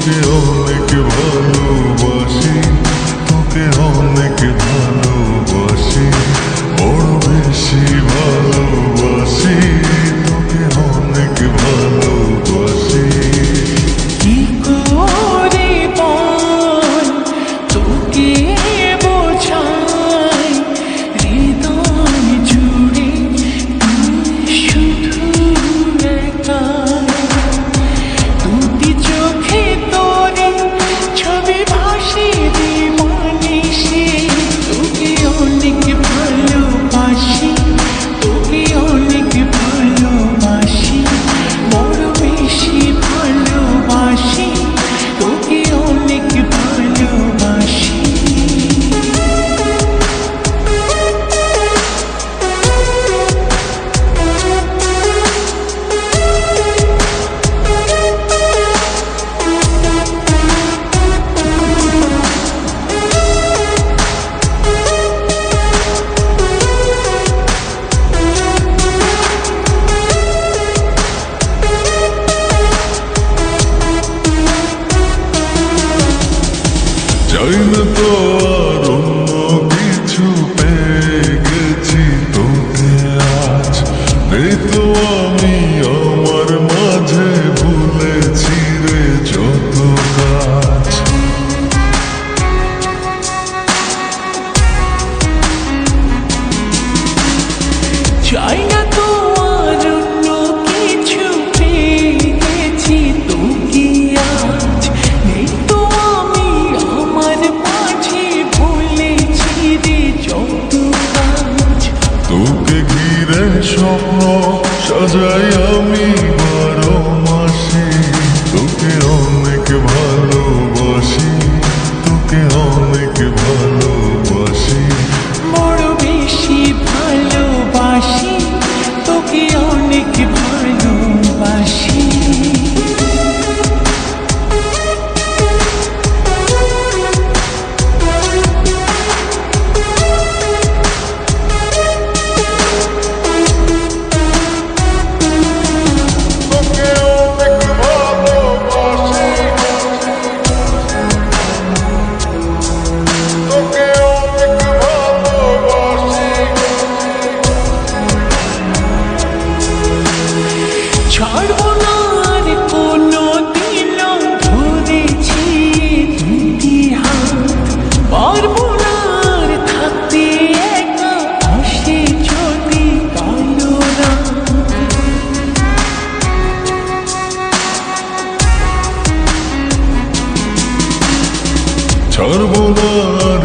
তোকে অনেক ভালোবাসি, তোকে অনেক ভালোবাসি, বড় বেশি ভালোবাসি, তোকে অনেক ভালোবাসি। কি করে বল তোকে বোঝাই, হৃদয় জুড়ে তুই শুধু একা। দুটি চোখে তোরে ছবি ভাসে দিবানিশি, তোকে অনেক ভালোবাসি, তোকে অনেক ভালোবাসি, বড় বেশি ভালোবাসি, তোকে অনেক ভালোবাসি। চাই না তো আর অন্য কিছু, পেয়ে গেছি তোকে আজ। নেই তো আমি আমার মাঝে, ভুলেছি রে যত কাজ। চাই না তো আর অন্য কিছু, পেয়ে গেছি তোকে আজ। নেই তো আমি আমার মাঝে, ভুলেছি রে যত কাজ। তোকে ঘিরে স্বপ্ন সাজাই আমি 12 মাসে, তোকে অনেক ভালোবাসি, তোকে অনেক ভালোবাসি, বড় বেশি ভালোবাসি, তোকে অনেক ভালোবাসি। তোকে অনেক ভালোবাসি, তোকে অনেক ভালোবাসি। ছাড়বো না আর কোনো দিন, ধরেছি দুটি হাত। পারবো না আর থাকতে একা, আসে যদি কালো রাত। ছাড়বো না আর